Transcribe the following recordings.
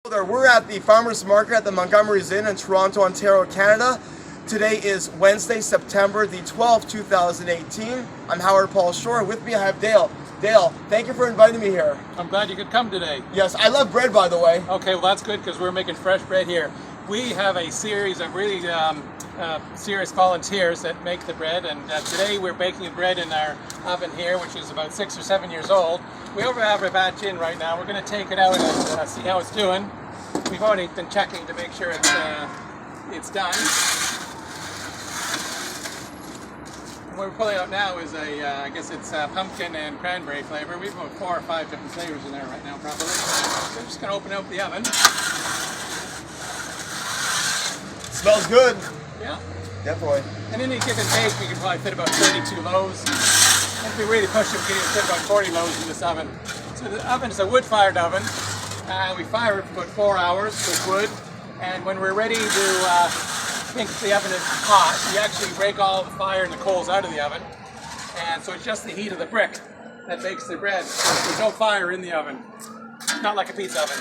We're at the Farmers Market at the Montgomery Inn in Toronto, Ontario, Canada. Today is Wednesday, September the 12th, 2018. I'm Howard Paul Shore. With me I have Dale. Dale, thank you for inviting me here. I'm glad you could come today. Yes, I love bread, by the way. Okay, well that's good because we're making fresh bread here. We have a series of really serious volunteers that make the bread, and today we're baking bread in our oven here, which is about 6 or 7 years old. We have a batch in right now. We're going to take it out and see how it's doing. We've already been checking to make sure it's done. And what we're pulling out now is I guess it's pumpkin and cranberry flavor. We've got 4 or 5 different flavors in there right now, probably. So I'm just going to open up the oven. Smells good. Yeah. Definitely. And in any given bake, we can probably fit about 32 loaves. And if we really push it, we can fit about 40 loaves in this oven. So the oven is a wood-fired oven. We fire it for about 4 hours with wood. And when we're ready to think the oven is hot, we actually break all the fire and the coals out of the oven. And so it's just the heat of the brick that bakes the bread. So there's no fire in the oven. Not like a pizza oven.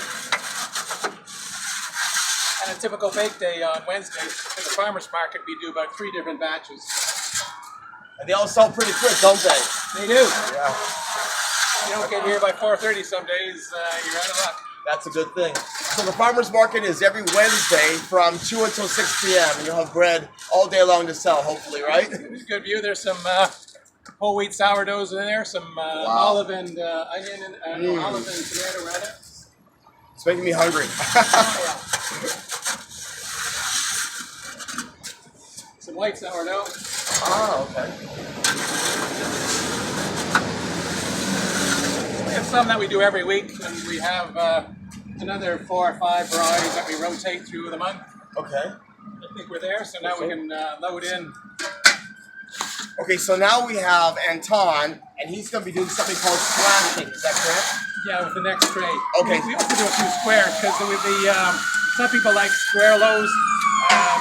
And a typical bake day on Wednesday at the farmer's market, we do about 3 different batches. And they all sell pretty quick, don't they? They do. Yeah. You don't get here by 4:30 some days, you're out of luck. That's a good thing. So the farmer's market is every Wednesday from 2 until 6 p.m. and you'll have bread all day long to sell, hopefully, right? It's a good view. There's some whole wheat sourdoughs in there, some olive and onion and olive and tomato rather. It's making me hungry. Some white sourdough. Oh, okay. We have some that we do every week, and we have another 4 or 5 varieties that we rotate through the month. Okay. I think we're there, so now we can load in. Okay, so now we have Anton, and he's going to be doing something called slashing. Is that correct? Yeah, with the next tray. Okay. We also do a few squares because some people like square loaves,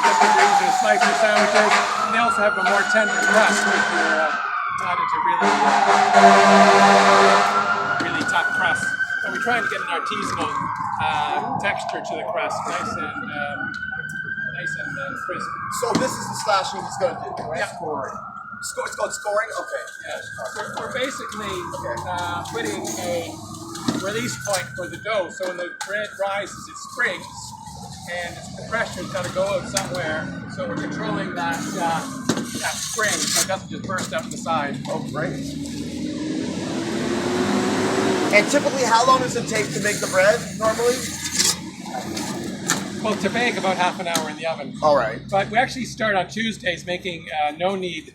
different degrees of slicer sandwiches, and they also have a more tender crust if you're not into really tough crust. So we're trying to get an artisanal texture to the crust, nice and crisp. So this is the slashing he's going to do, right? Yeah. Scoring. It's called scoring? Okay. Yeah. We're basically putting a release point for the dough, so when the bread rises, it springs, and the pressure's got to go out somewhere. So we're controlling that spring, so it doesn't just burst up the side. Oh, great. And typically, how long does it take to make the bread, normally? Well, to bake, about half an hour in the oven. All right. But we actually start on Tuesdays making no-knead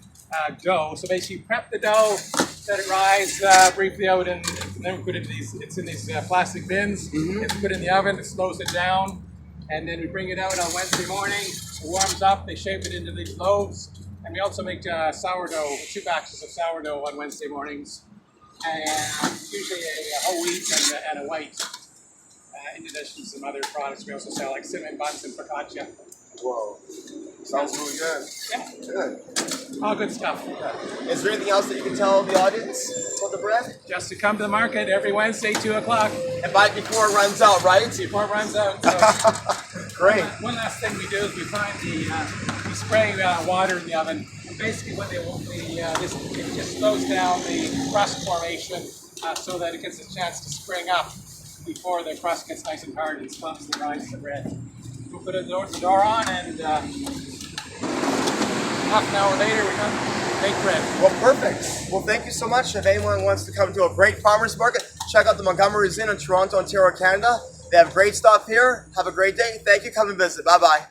dough. So basically, prep the dough, let it rise briefly out, and then we put it in these plastic bins. It's put in the oven, it slows it down, and then we bring it out on Wednesday morning. It warms up, they shape it into these loaves, and we also make sourdough, 2 batches of sourdough on Wednesday mornings, and usually a whole wheat and a white. In addition to some other products, we also sell like cinnamon buns and focaccia. Whoa. Sounds really good. Yeah. Good. All good stuff. Yeah. Is there anything else that you can tell the audience about the bread? Just to come to the market every Wednesday, 2 o'clock. And buy it before it runs out, right? Before it runs out. So. Great. One last thing we do is we find we spray water in the oven. And basically what it just slows down the crust formation so that it gets a chance to spring up before the crust gets nice and hard and stops the rise of the bread. We'll put the door on, and half an hour later we're done to bake bread. Well, perfect. Well, thank you so much. If anyone wants to come to a great farmer's market, check out the Montgomery Inn in Toronto, Ontario, Canada. They have great stuff here. Have a great day. Thank you. Come and visit. Bye-bye.